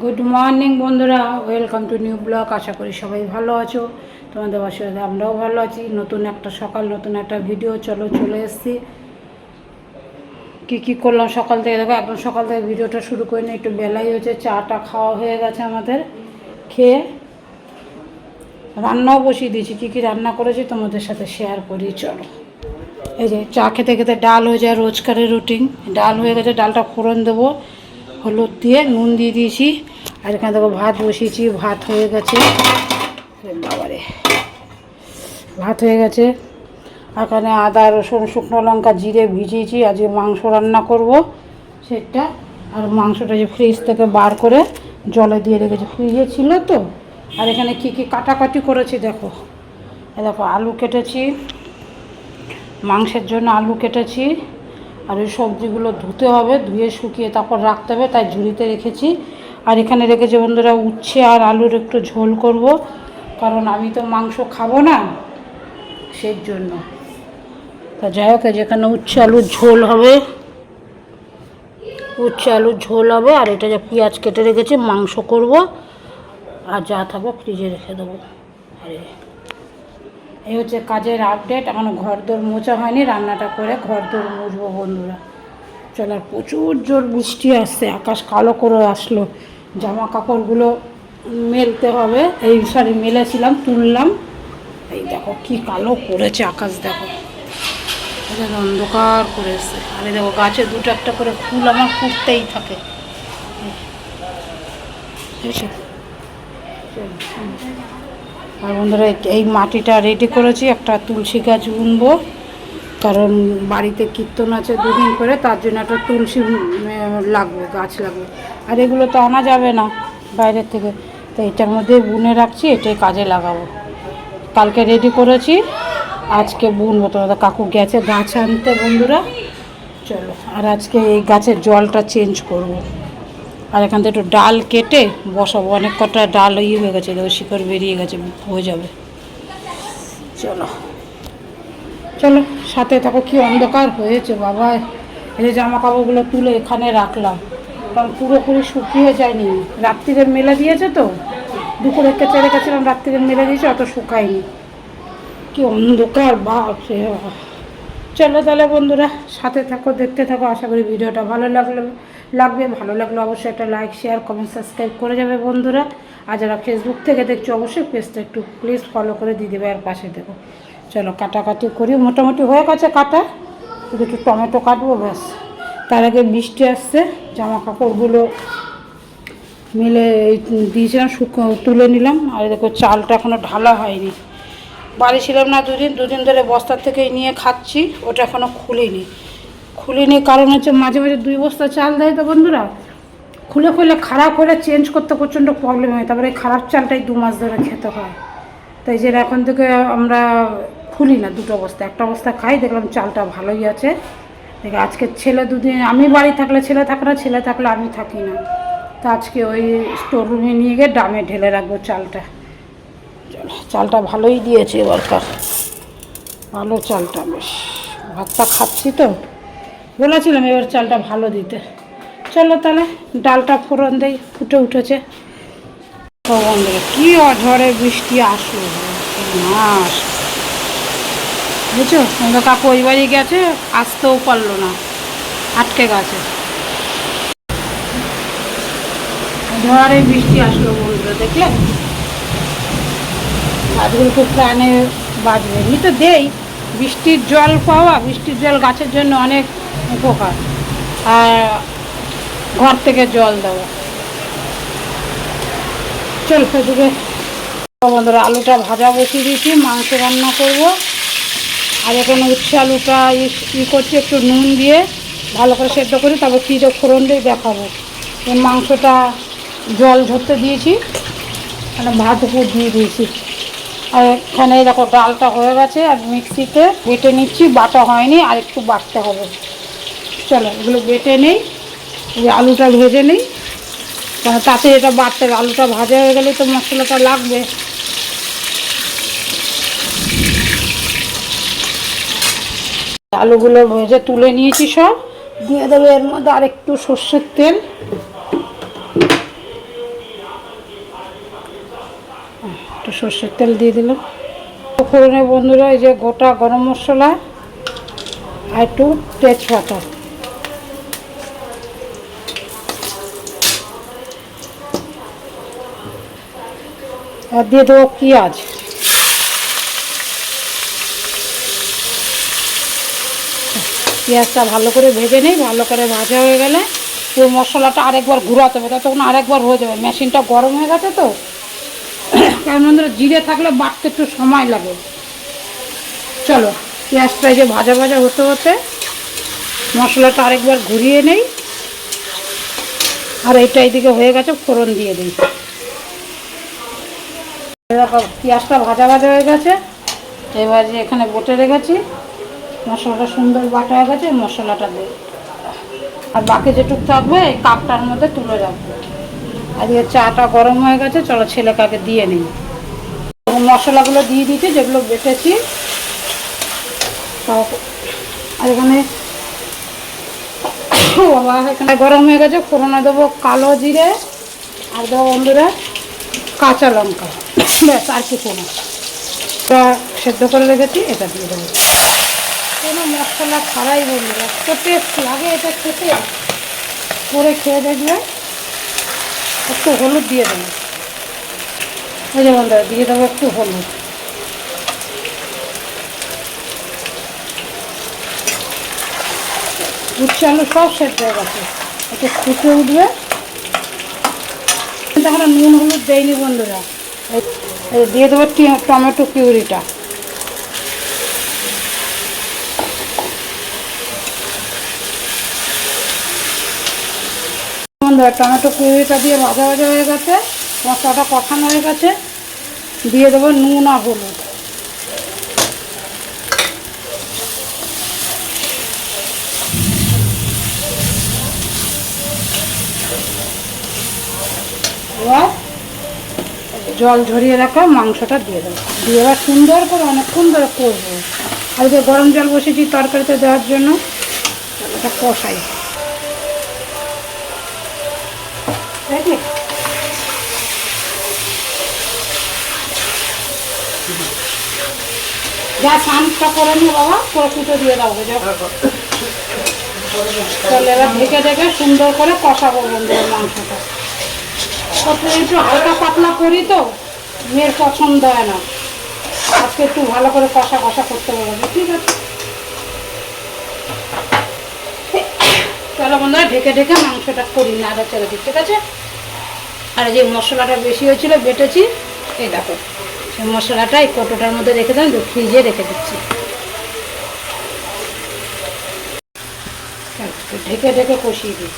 Good morning বন্ধুরা, welcome to new blog. আশা করি সবাই ভালো আছো। তোমাদের বাসায় আমরাও ভালো আছি। নতুন একটা সকাল, নতুন একটা ভিডিও চলে এসেছি। কী করলাম সকাল থেকে দেখো, একদম সকাল থেকে ভিডিওটা শুরু করে নিই। একটু বেলাই হয়েছে, চাটা খাওয়া হয়ে গেছে আমাদের। খেয়ে রান্নাও বসিয়ে দিয়েছি। কী রান্না করেছি তোমাদের সাথে শেয়ার করি, চলো। এই যে চা খেতে খেতে ডাল হয়ে যায়, রোজকারের রুটিন। ডাল হয়ে গেছে, ডালটা ফোড়ন দেবো হলুদ দিয়ে, নুন দিয়ে দিয়েছি। আর এখানে দেখো ভাত বসিয়েছি, ভাত হয়ে গেছে। বাবারে, ভাত হয়ে গেছে। এখানে আদা রসুন শুকনো লঙ্কা জিরে ভিজিয়েছি। আজকে মাংস রান্না করব সেটা। আর মাংসটা যে ফ্রিজ থেকে বার করে জলে দিয়ে রেখেছি, ফ্রিজে ছিল তো। আর এখানে কী কাটাকাটি করেছি দেখো। দেখো আলু কেটেছি, মাংসের জন্য আলু কেটেছি। আর ওই সবজিগুলো ধুতে হবে, ধুয়ে শুকিয়ে তারপর রাখতে হবে, তাই ঝুড়িতে রেখেছি। আর এখানে রেখেছি বন্ধুরা উচ্ছে আর আলুর একটু ঝোল করব, কারণ আমি তো মাংস খাবো না, সেই জন্য। তা যাই হোক, যেখানে উচ্ছে আলুর ঝোল হবে, উচ্ছে আলুর ঝোল হবে। আর এটা যে পেঁয়াজ কেটে রেখেছি, মাংস করব। আর যা থাকবে ফ্রিজে রেখে দেবো। আর এই হচ্ছে কাজের আপডেট। এখনও ঘরদোর মোছা হয়নি, রান্নাটা করে ঘরদোর মুছবো বন্ধুরা। চলো, প্রচুর জোর বৃষ্টি আসছে, আকাশ কালো করে আসলো। জামা কাপড়গুলো মেলতে হবে। এই মেলেছিলাম, তুললাম। এই দেখো কি কালো করেছে আকাশ, দেখো এটা অন্ধকার করেছে। আর এই দেখো গাছে দুটো একটা করে ফুল আমার ফুটতেই থাকে। আর বন্ধুরা এই মাটিটা রেডি করেছি, একটা তুলসী গাছ বুনবো, কারণ বাড়িতে কীর্তন আছে দুদিন করে, তার জন্য একটা তুলসী লাগবে, গাছ লাগবে। আর এগুলো তো আনা যাবে না বাইরের থেকে, তো এটার মধ্যে বুনে রাখছি, এটাই কাজে লাগাবো। কালকে রেডি করেছি, আজকে বুনবো। তোমাদের কাকু গেছে গাছ আনতে বন্ধুরা, চলো। আর আজকে এই গাছের জলটা চেঞ্জ করব। আর এখান থেকে একটু ডাল কেটে বসাবো, অনেক কটা ডাল হয়ে গেছে, শিকড় বেরিয়ে গেছে, হয়ে যাবে। চলো চলো, সাথে থাকো। কি অন্ধকার হয়েছে বাবা। এই জামা কাপড়গুলো তুলে এখানে রাখলাম, কারণ পুরোপুরি শুকিয়ে যায়নি। রাত্রিরে মেলে দিয়েছে তো, দুপুরে কেচে রেখেছিলাম, রাত্রিরে মেলে দিয়েছে, অত শুকায়নি। কি অন্ধকার বাপরে। চলো তাহলে বন্ধুরা, সাথে থাকো, দেখতে থাকো। আশা করি ভিডিওটা ভালো লাগবে। ভালো লাগলে অবশ্যই একটা লাইক শেয়ার কমেন্ট সাবস্ক্রাইব করে যাবে বন্ধুরা। আর যারা ফেসবুক থেকে দেখছো অবশ্যই পেজটা একটু প্লিজ ফলো করে দিয়ে দেবে, আর পাশে দেখো। চলো কাটাকাটি করি, মোটামুটি হয়ে গেছে কাটা, শুধু একটু টমেটো কাটবো ব্যাস। তার আগে বৃষ্টি আসছে, জামা কাপড়গুলো মিলে দিয়েছিলাম, তুলে নিলাম। আর দেখো চালটা এখনও ঢালা হয়নি, বাড়ি ছিলাম না দুদিন ধরে, বস্তার থেকেই নিয়ে খাচ্ছি। ওটা এখনও খুলিনি, কারণ হচ্ছে মাঝে মাঝে 2 বস্তা চাল দেয় তো বন্ধুরা, খুলে খারাপ হলে চেঞ্জ করতে প্রচণ্ড প্রবলেম হয়। তারপরে খারাপ চালটাই 2 মাস ধরে খেতে হয়। তাই যে এখন থেকে আমরা খুলি না 2টো বস্তা, একটা বস্তা খাই। দেখলাম চালটা ভালোই আছে। দেখে আজকে ছেলে 2 দিন, আমি বাড়ি থাকলে ছেলে থাকে না, ছেলে থাকলে আমি থাকি না। তা আজকে ওই স্টোর রুমে নিয়ে গিয়ে ড্রামে ঢেলে রাখবো চালটা। চালটা ভালোই দিয়েছে এবারকার, ভালো চালটা, বেশ ভাতটা খাচ্ছি তো, বলেছিলাম এবার চালটা ভালো দিতে। চলো তাহলে ডালটা ফোড়ন দেই, ফুটে উঠেছে। তো বন্ধুরা কি অঝড়ে বৃষ্টি আসলো, মাস বুঝছো। তোমাদের কাকু ওই বাড়ি গেছে, আসতেও পারলো না, আটকে গেছে। ঝড়ে বৃষ্টি আসলো বন্ধুরা, দেখলে গাছগুলো খুব প্রাণে বাঁচবে। এমনি তো দেই, বৃষ্টির জল পাওয়া, বৃষ্টির জল গাছের জন্য অনেক উপকার। আর ঘর থেকে জল দেওয়া। চল এদিকে বন্ধুরা, আলুটা ভাজা বসিয়ে দিয়েছি, মাংস রান্না করব। আর এখানে উচ্ছে আলুটা করছি, একটু নুন দিয়ে ভালো করে সেদ্ধ করি, তারপর ফ্রিজে ফোড়ন দিয়ে দেখাবো। এই মাংসটা জল ঝরতে দিয়েছি, মানে ভাত উপর দিয়ে দিয়েছি। আর এখানে দেখো ডালটা হয়ে গেছে, আর মিক্সিতে বেটে নিচ্ছি, বাটা হয়নি, আর একটু বাটতে হবে। চলো এগুলো বেটে নেই, আলুটা ভেজে নিই, কারণ তাতে এটা বাটতে হবে। আলুটা ভাজা হয়ে গেলে তো মশলাটা লাগবে। আলুগুলো ভেজে তুলে নিয়েছি, সব দিয়ে দেবো এর মধ্যে আর একটু সর্ষের তেল। সর্ষের তেল দিয়ে দিলাম। ফোড়নে বন্ধুরা এই যে গোটা গরম মশলা আর একটু তেজপাতা, আর দিয়ে দেবো পেঁয়াজ। পেঁয়াজটা ভালো করে ভেজে নিই। ভালো করে ভাজা হয়ে গেলে ওই মশলাটা আরেকবার ঘুরাতে হবে, ততক্ষণ আরেকবার হয়ে যাবে। মেশিনটা গরম হয়ে গেছে তো, কারণ বন্ধুরা জিরে থাকলে বাটতে একটু সময় লাগে। চলো পেঁয়াজটা এই যে ভাজা ভাজা হতে হতে মশলাটা আরেকবার ঘুরিয়ে নেই। আর এইটা এইদিকে হয়ে গেছে, ফোড়ন দিয়ে দিই। পেঁয়াজটা ভাজা ভাজা হয়ে গেছে। এবার যে এখানে বেটে রেখেছি মশলাটা সুন্দর বাটা হয়ে গেছে, মশলাটা দিই। আর বাকি যেটুকু থাকবে এই কাপটার মধ্যে তুলে রাখবো। আর এই চাটা গরম হয়ে গেছে, চলো ছেলেকে আগে দিয়ে নিই। মশলাগুলো দিয়ে দিচ্ছি যেগুলো বেটেছি। আর এখানে বাবা এখানে গরম হয়ে গেছে, ফোড়নে দেবো কালো জিরে আর দেবো বন্ধুরা কাঁচা লঙ্কা। ব্যাস, আর কিছু না। এটা সেদ্ধ করে রেখেছি, এটা দিয়ে দেবো। কোনো মশলা ছাড়াই বন্ধুরা এত টেস্ট লাগে এটা খেতে, করে খেয়ে দেখবে। একটু হলুদ দিয়ে দেবো, এই যে বন্ধুরা দিয়ে দেবো একটু হলুদ। উচ্ছে আলু সব সেদ্ধ হয়ে গেছে, একটু ফুটে উঠবে। এখানে নুন হলুদ দেয়নি বন্ধুরা। দিয়ে দেবো টমেটো পিউরিটা। বন্ধুরা টমেটো পিউরিটা দিয়ে ভাজা ভাজা হয়ে গেছে, মশলাটা কষানো হয়ে গেছে। দিয়ে দেবো নুন আর হলুদ। এবার জল ঝরিয়ে রাখা মাংসটা দিয়ে দেবো। দিয়ে এবার সুন্দর করে অনেকক্ষণ ধরে করবো। আর যে গরম জল বসেছি তরকারিতে দেওয়ার জন্য, এটা কষাই। দেখি যা স্নানটা করে নি বাবা, করে কুটো দিয়ে দাও। তাহলে এবার ঢেকে ঢেকে সুন্দর করে কষাবো বন্ধুরা মাংসটা। একটু হালকা পাতলা করি তো, মেয়ের পছন্দ হয় না। আজকে একটু ভালো করে কষা কষা করতে পারবো, ঠিক আছে। চলো বন্ধুরা ঢেকে ঢেকে মাংসটা করি, নাড়া ছেড়ে দিই, ঠিক আছে। আর যে মশলাটা বেশি হয়েছিল বেটেছি, এই দেখো সেই মশলাটা এই কৌটোটার মধ্যে রেখে দিলাম, ফ্রিজে রেখে দিচ্ছি। ঢেকে ঢেকে কষিয়ে দিই।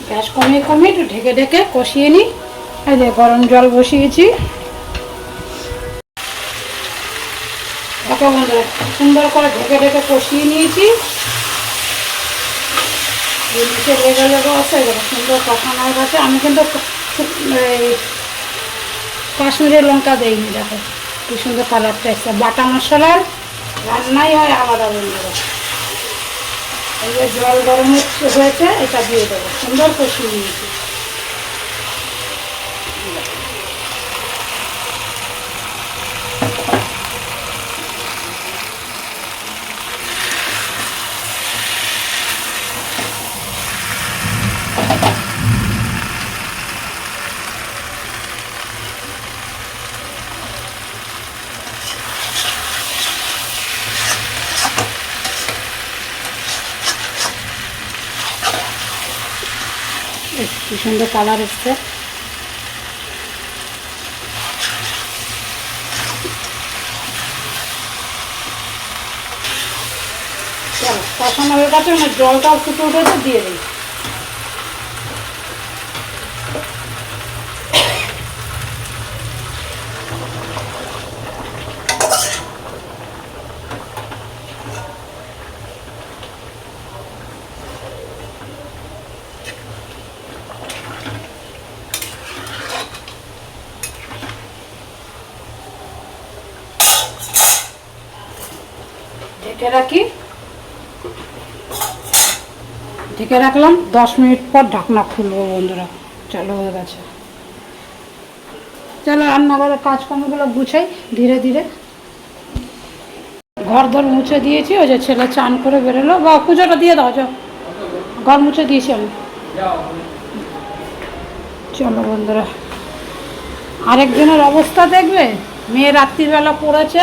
গ্যাস কমিয়ে কমিয়ে একটু ঢেকে ঢেকে কষিয়ে নিই। এই যে গরম জল বসিয়েছি। দেখো বন্ধুরা সুন্দর করে ঢেকে ঢেকে কষিয়ে নিয়েছি। নিচে লেগে লেগে আছে, সুন্দর কষানো হয়ে গেছে। আমি কিন্তু কাশ্মীরি লঙ্কা দেইনি, দেখো কি সুন্দর কালারটা এসছে। বাটা মশলার রান্নাই হয় আলাদা বন্ধুরা। এই যে জল গরম হয়েছে, এটা দিয়ে দেবো। সুন্দর কষিয়ে নিয়েছি। কি সুন্দর কালার এসছে। চলো কষানো হয়ে গেছে, জলটাও ফুটে উঠেছে, দিয়ে দিই। ঢেকে রাখি, ঢেকে রাখলাম। 10 মিনিট পর ঢাকনা খুলবো বন্ধুরা। চলো হয়ে গেছে। চলো রান্নাঘরের কাজকর্মগুলো গুছাই ধীরে ধীরে। ঘর ধর মুছে দিয়েছি, ওই যে ছেলে চান করে বেরোলো। বা পুজোটা দিয়ে দাও, যাও। ঘর মুছে দিয়েছি আমি। চলো বন্ধুরা, আরেকজনের অবস্থা দেখবে। মেয়ে রাত্রিবেলা পড়েছে,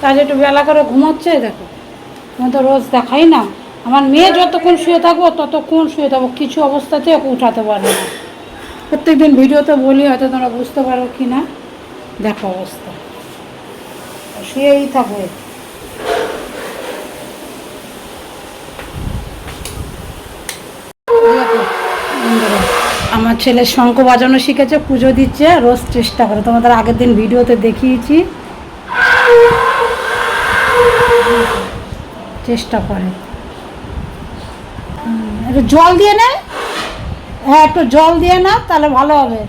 কাজ একটু বেলা করে ঘুমাচ্ছে। দেখো, আমি তো রোজ দেখাই না। আমার মেয়ে যতক্ষণ শুয়ে থাকবো ততক্ষণ শুয়ে থাকবো, কিছু অবস্থাতে ওকে উঠাতে পারবে না। প্রত্যেকদিন ভিডিওতে বলি, হয়তো তোমরা বুঝতে পারো কি না। দেখো অবস্থা, শুয়েই থাকবে। আমার ছেলে শঙ্খ বাজানো শিখেছে, পুজো দিচ্ছে, রোজ চেষ্টা করে। তোমাদের আগের দিন ভিডিওতে দেখিয়েছি, চেষ্টা করে। একটু জল দিয়ে নে। হ্যাঁ, একটু জল দিয়ে না, তাহলে ভালো হবে।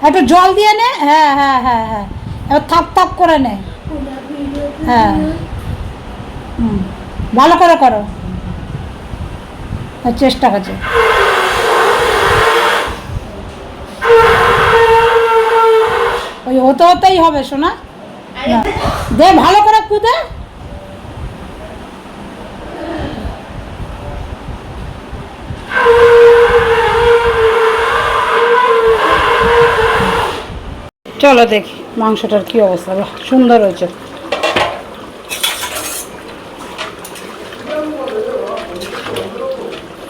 একটু জল দিয়ে নে। হ্যাঁ হ্যাঁ হ্যাঁ হ্যাঁ, এবার থাপ থাপ করে নে। হ্যাঁ, ভালো করে করো, চেষ্টা করছে। ওই হতে হতেই হবে শোনা। দে ভালো করে কুদে। চলো দেখি মাংসটার কি অবস্থা। বাহ, সুন্দর হয়েছে।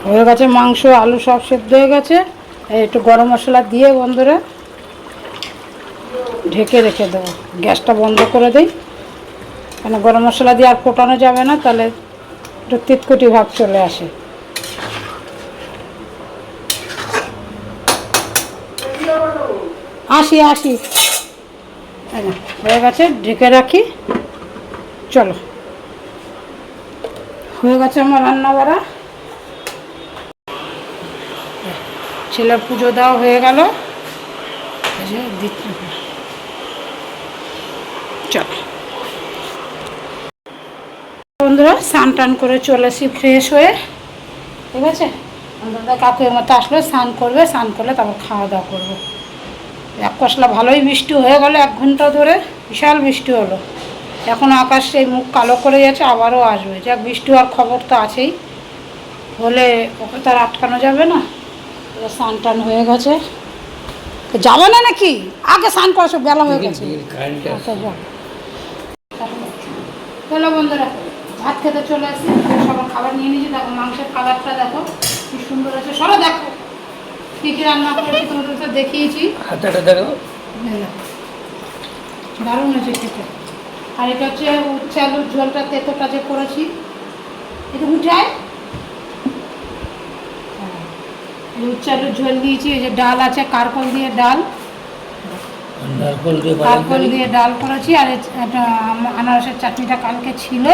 হয়ে গেছে মাংস, আলু সব সেদ্ধ হয়ে গেছে। একটু গরম মশলা দিয়ে বন্ধুরা ঢেকে রেখে দেবো। গ্যাসটা বন্ধ করে দিই, কেন গরম মশলা দিয়ে আর ফোটানো যাবে না, তাহলে একটু তিতকুটি ভাব চলে আসে। আসি আসি, হয়ে গেছে, ঢেকে রাখি। চলো, হয়ে গেছে আমার রান্না বাড়া। ছেলের পুজো দেওয়া হয়ে গেল। চলো বন্ধুরা, স্নান টান করে চলে আসি ফ্রেশ হয়ে। ঠিক আছে, দাদা কাকু এর মতো আসলে স্নান করবে, স্নান করলে তারপর খাওয়া দাওয়া করবো। এক কষলা ভালোই বৃষ্টি হয়ে গেল, 1 ঘন্টা ধরে বিশাল বৃষ্টি হলো। এখন আকাশ সেই মুখ কালো করে যাচ্ছে, আবারও আসবে। যাক, বৃষ্টি হওয়ার খবর তো আছেই, হলে ওকে তো আর আটকানো যাবে না। স্নান টান হয়ে গেছে, যাবে না নাকি? আগে স্নান করা, সব বেলা হয়ে গেছে। চলো বন্ধুরা, ভাত খেতে চলে আসছি। সবার খাবার নিয়ে নিয়েছি। দেখো মাংসের কালারটা দেখো কি সুন্দর আছে। সরো, দেখো কী কী রান্না করেছি, তোমাদের তো দেখিয়েছি। হাতাটা দেখো, দারুণ হয়েছে খেতে। আর এটা হচ্ছে উচ্ছে আলুর ঝোলটা, তেতোটা যে করেছি। এটা উঠায় উচ্ছে আলুর ঝোল দিয়েছি। এই যে ডাল আছে, কারকল দিয়ে ডাল, কারকল দিয়ে ডাল করেছি। আর এটা আনারসের চাটনিটা কালকে ছিল।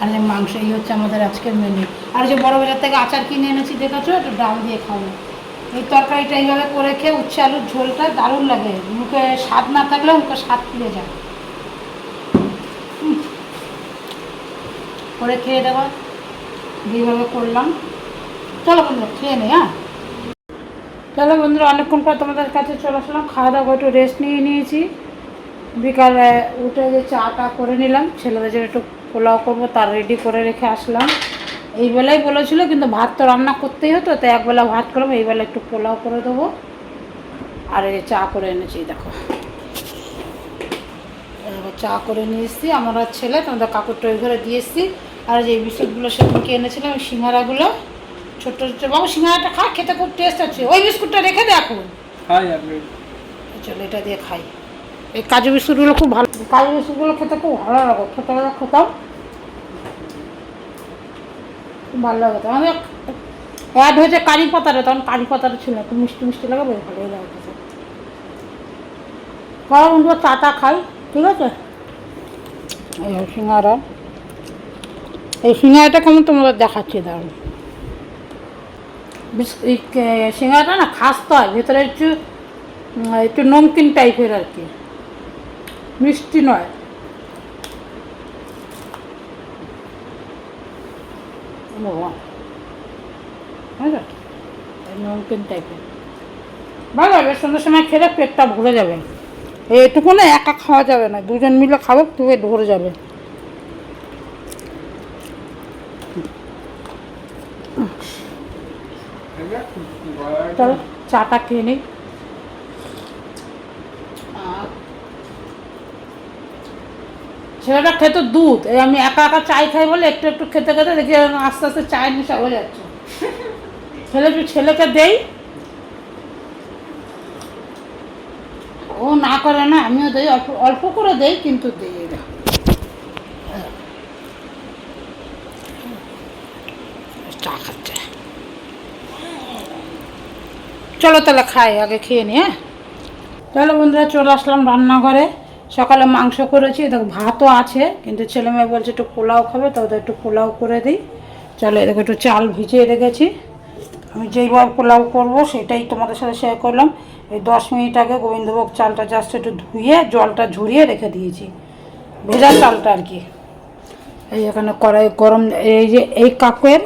আর যে মাংস, এই হচ্ছে আমাদের আজকের মেনু। আর যে বড় বাজার থেকে আচার কিনে এনেছি, দেখেছো, একটু ডাল দিয়ে খাবো। এই তরকারিটা এইভাবে করে খেয়ে, উচ্ছে আলুর ঝোলটা দারুণ লাগে। মুখে স্বাদ না থাকলেও মুখে স্বাদ ফিরে যায়। করে খেয়ে দেওয়া, যেভাবে করলাম। চলো বন্ধুরা, খেয়ে নে। হ্যাঁ, চলো বন্ধুরা, অনেকক্ষণ পর তোমাদের কাছে চলে আসলাম। খাওয়া দাওয়া একটু রেস্ট নিয়ে নিয়েছি। বিকালে উঠে যে চাটা করে নিলাম, ছেলেদের জন্য একটু পোলাও করবো, তার রেডি করে রেখে আসলাম। এই বেলাই বলেছিল, কিন্তু ভাত তো রান্না করতেই হতো, তো একবেলা ভাত করবো, এই বেলা একটু পোলাও করে দেবো। আর এই চা করে এনেছি, দেখো চা করে নিয়ে এসেছি। আমার আর ছেলে, তোমাদের কাকুরটা ওই ঘরে দিয়ে এসেছি। আর যে বিস্কুটগুলো সেদিনকে এনেছিলাম, ওই সিঙ্গারাগুলো ছোট্ট ছোট্ট। বাবু সিঙ্গারাটা খা, খেতে খুব টেস্ট আছে। ওই বিস্কুটটা রেখে দে এখন। চলো এটা দিয়ে খাই। এই কাজু বিস্কুটগুলো খুব ভালো, কাজু বিস্কুটগুলো খেতে খুব ভালো লাগে। ছোটোবেলা খেতাম, খুব ভালো লাগে। আমাদের অ্যাড হয়েছে কারি পাতাটা, তখন কারি পাতাটা ছিল, একটু মিষ্টি মিষ্টি লাগে, বেশ ভালোই লাগে। কারণ বন্ধুরা, চাটা খাই। ঠিক আছে, এই সিঙ্গারা, এই সিঙ্গারাটা কেমন তোমাদের দেখাচ্ছি, দাঁড়ান। সিঙ্গারাটা না খাস্তা হয়, ভেতরে একটু একটু নমকিন টাইপের আর কি, মিষ্টি নয়। বাবা বুঝলো, নমকিন টাইপের ভালো হবে। সন্ধ্যের সময় খেলে পেটটা ভরে যাবে। এইটুকু না একা খাওয়া যাবে না, দুজন মিলে খাবে, পেট ভরে যাবে। চলো চাটা খেয়ে নিই। ছেলেটা খেতে দুধ, এই আমি একা একা চাই খাই বলে একটু একটু খেতে খেতে দেখি আস্তে আস্তে চায়ের নেশা হয়ে যাচ্ছে। ছেলেকে দেই, ও না করে না, আমিও দেই, অল্প অল্প করে দেই, কিন্তু দিই। এরা চা খাচ্ছে। চলো তাহলে খাই, আগে খেয়ে নি। হ্যাঁ তাহলে বন্ধুরা চলে আসলাম রান্নাঘরে। সকালে মাংস করেছি, দেখো ভাতও আছে, কিন্তু ছেলে মেয়ে বলছে একটু পোলাও খাবে, তো ওদের একটু পোলাও করে দিই। চলো এদিকে একটু চাল ভিজিয়ে রেখেছি, আমি যেইভাবে পোলাও করবো সেটাই তোমাদের সাথে শেয়ার করলাম। এই 10 মিনিট আগে গোবিন্দভোগ চালটা জাস্ট একটু ধুয়ে জলটা ঝরিয়ে রেখে দিয়েছি, ভেজা চালটা আর কি। এই এখানে কড়াই গরম, এই যে এই কাপের,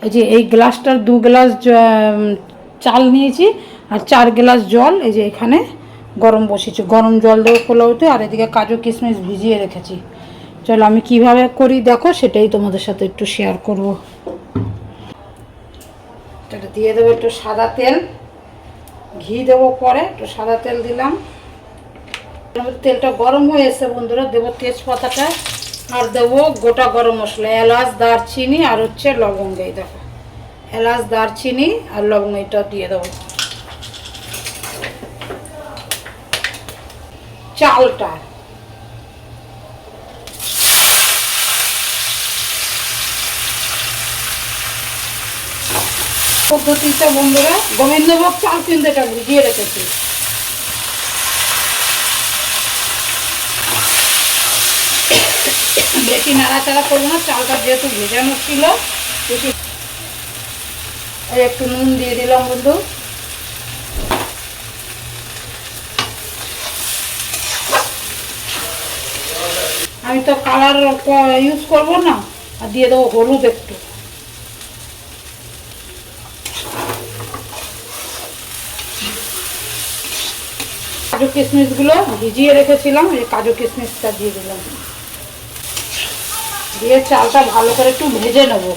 এই যে এই গ্লাসটার 2 গ্লাস চাল নিয়েছি, আর 4 গ্লাস জল এই যে এখানে গরম বসিয়েছি। গরম জল দেবো পোলাওতে, আর এদিকে কাজু কিশমিশ ভিজিয়ে রেখেছি। চলো আমি কিভাবে করি দেখো, সেটাই তোমাদের সাথে একটু শেয়ার করব। এটা দিয়ে দেবো একটু সাদা তেল, ঘি দেবো পরে, একটু সাদা তেল দিলাম। তেলটা গরম হয়ে এসে বন্ধুরা দেবো তেজপাতাটা, আর দেবো গোটা গরম মশলা, এলাচ দারচিনি আর হচ্ছে লবঙ্গ। এই দেখো এলাচ দারচিনি আর লবঙ্গ, এটা দিয়ে দেবো। চালটা পদ্ধতিটা বন্ধুরা, গোবিন্দভোগ চাল কিন্তু এটা ভিজিয়ে রেখেছি। বেশি নাড়াচাড়া করবো না, চালটা যেহেতু ভেজানো ছিল। বেশি একটু নুন দিয়ে দিলাম বন্ধু। আমি তো কালার ইউজ করবো না, আর দিয়ে দেবো হলুদ একটু। কাজু কিশমিশগুলো ভিজিয়ে রেখেছিলাম, এই কাজু কিশমিশটা দিয়ে দিলাম, দিয়ে চালটা ভালো করে একটু ভেজে নেবো।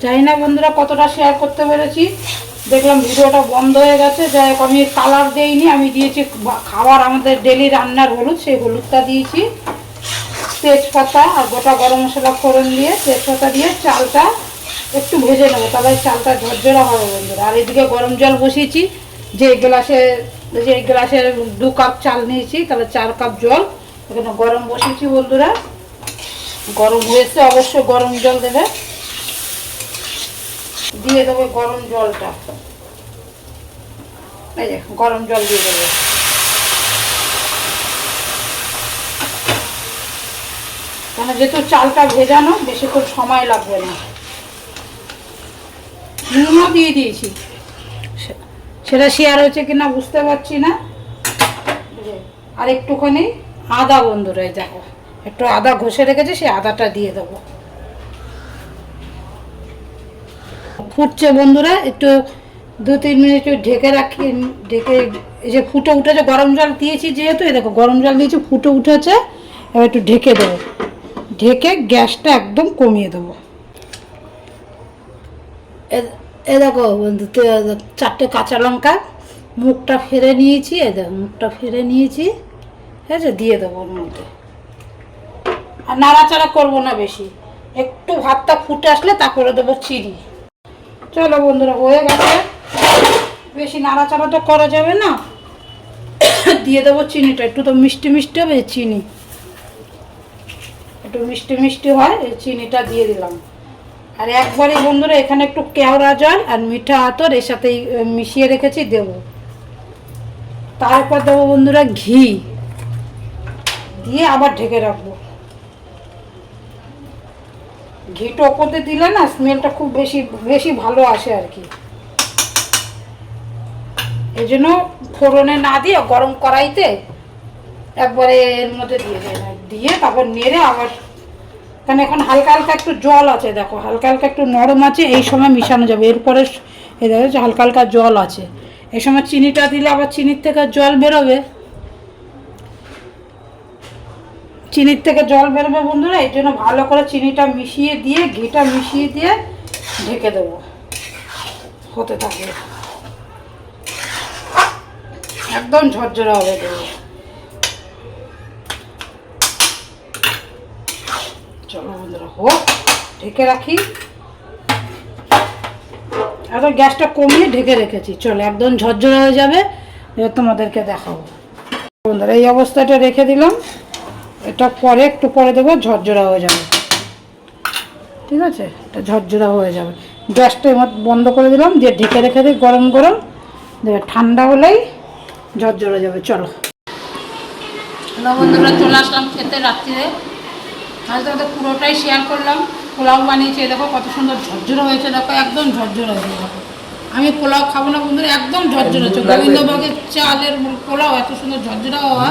জানি না বন্ধুরা কতটা শেয়ার করতে পেরেছি, দেখলাম ভিডিওটা বন্ধ হয়ে গেছে। যাই হোক আমি কালার দেইনি, আমি দিয়েছি খাবার আমাদের ডেলি রান্নার হলুদ, সেই হলুদটা দিয়েছি। তেজপাতা আর গোটা গরম মশলা ফোড়ন দিয়ে, তেজপাতা দিয়ে চালটা একটু ভেজে নেবো, তাহলে চালটা ঝরঝরা হবে বন্ধুরা। আর এদিকে গরম জল বসিয়েছি, যে গ্লাসের 2 কাপ চাল নিয়েছি, তাহলে 4 কাপ জল এখানে গরম বসিয়েছি বন্ধুরা। গরম হয়েছে, অবশ্যই গরম জল দেবে। দিয়ে দেবো গরম জলটা, এই যে গরম জল দিয়ে দেবো। মানে যেহেতু চালটা ভেজানো, বেশিক্ষণ সময় লাগবে না। নুনও দিয়ে দিয়েছি, সেটা শেয়ার হচ্ছে কিনা বুঝতে পারছি না। আর একটুখানি আদা বন্ধুরা, এই দেখো একটু আদা ঘষে রেখেছি, সেই আদাটা দিয়ে দেবো। ফুটছে বন্ধুরা, একটু 2-3 মিনিট ঢেকে রাখি, ঢেকে এই যে ফুটে উঠেছে, গরম জল দিয়েছি যেহেতু, এই দেখো গরম জল দিয়েছি, ফুটে উঠেছে। এবার একটু ঢেকে দেবো, ঢেকে গ্যাসটা একদম কমিয়ে দেবো। এ দেখো বন্ধু, 4টে কাঁচা লঙ্কা মুখটা ফেরে নিয়েছি, এই দেখো মুখটা ফেরে নিয়েছি, ঠিক আছে, দিয়ে দেবো ওর মধ্যে। আর নাড়াচাড়া করবো না বেশি, একটু ভাতটা ফুটে আসলে তারপরে দেবো চিনি। চলো বন্ধুরা হয়ে গেছে, বেশি নাড়াচাড়া তো করা যাবে না। দিয়ে দেবো চিনিটা, একটু তো মিষ্টি মিষ্টি হবে, চিনি একটু মিষ্টি মিষ্টি হয়, এই চিনিটা দিয়ে দিলাম। আর একবারই বন্ধুরা এখানে একটু কেওড়া জল আর মিঠা আতর এর সাথেই মিশিয়ে রেখেছি, দেবো। তারপর দেবো বন্ধুরা ঘি, দিয়ে আবার ঢেকে রাখবো। ঘিটা ওপরে দিলে না স্মেলটা খুব বেশি বেশি ভালো আসে আর কি। এই জন্য ফোড়নে না দিয়ে গরম কড়াইতে একবারে এর মধ্যে দিয়ে দেয় না, দিয়ে তারপর নেড়ে আবার, কারণ এখন হালকা হালকা একটু জল আছে, দেখো হালকা হালকা একটু নরম আছে, এই সময় মিশানো যাবে। এরপরে এই দেখো যে হালকা হালকা জল আছে, এই সময় চিনিটা দিলে আবার চিনির থেকে জল বেরোবে, চিনির থেকে জল বেরোবে বন্ধুরা। এই জন্য ভালো করে চিনিটা মিশিয়ে দিয়ে, ঘিটা মিশিয়ে দিয়ে ঢেকে দেবো, হতে থাকবে, একদম ঝরঝরা হবে দেবো। চলো বন্ধুরা হোক, ঢেকে রাখি। এখন গ্যাসটা কমিয়ে ঢেকে রেখেছি, চলো একদম ঝরঝরা হয়ে যাবে, এবার তোমাদেরকে দেখাবো। বন্ধুরা এই অবস্থাটা রেখে দিলাম, এটা পরে একটু পরে দেবো, ঝরঝরা হয়ে যাবে, ঠিক আছে, এটা ঝরঝরা হয়ে যাবে। গ্যাসটা বন্ধ করে দিলাম, দিয়ে ঢেকে রেখে দিই গরম গরম, দেবে ঠান্ডা হলেই ঝরঝরা হয়ে যাবে। চলো হ্যালো বন্ধুরা, চলে আসলাম খেতে রাত্রিরে। আজ তোমাদের পুরোটাই শেয়ার করলাম। পোলাও বানিয়েছি, দেখো কত সুন্দর ঝরঝরা হয়েছে, দেখো একদম ঝরঝরা হয়েছে। দেখো আমি পোলাও খাবো না বন্ধুরা, একদম ঝরঝরা হয়েছে। গোবিন্দভোগের চালের পোলাও এত সুন্দর ঝরঝরা হওয়া,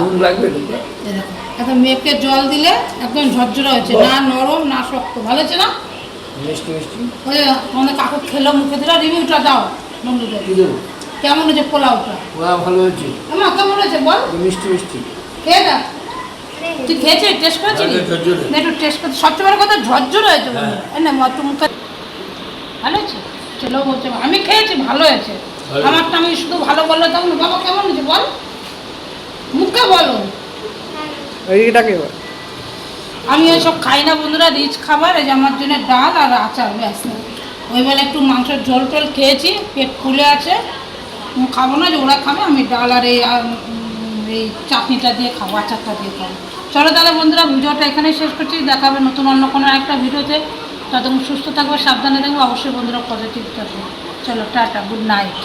দেখো এত মেপে জল দিলে একদম ঝরঝরা হয়েছে, না নরম না শক্ত, ভালো হয়েছে না? ওই তোমাদের কাকু খেলো, মুখে দিলা, রিভিউটা দাও বন্ধুদের, কেমন হয়েছে পোলাওটা? ভালো হয়েছে। আমার কেমন হয়েছে বল? মিষ্টি মিষ্টি খেয়ে না, তুই খেয়েছিস, টেস্ট করেছিস? একটু টেস্ট করতে, সবচেয়ে বড় কথা ঝরঝর হয়েছে বন্ধুরা, না মত মুখে ভালো হয়েছে। ছেলেও বলছে আমি খেয়েছি ভালো হয়েছে, আমারটা আমি শুধু ভালো বললে তখন বাবা কেমন হয়েছে বল, মুখে বলো। আমি ওইসব খাই না বন্ধুরা, রিচ খাবার, এই যে আমার জন্য ডাল আর আচার, ব্যাস। ওই বেলা একটু মাংসের ঝোল টোল খেয়েছি, পেট ফুলে আছে, খাবো না, যে ওরা খাবে, আমি ডাল আর এই চাটনিটা দিয়ে খাবো, আচারটা দিয়ে খাবো। চলো তাহলে বন্ধুরা, ভিডিওটা এখানেই শেষ করছি, দেখাবে নতুন অন্য কোনো একটা ভিডিওতে। ততক্ষণ সুস্থ থাকবে, সাবধানে থাকবে, অবশ্যই বন্ধুরা পজিটিভ থাকবে। চলো টাটা, গুড নাইট।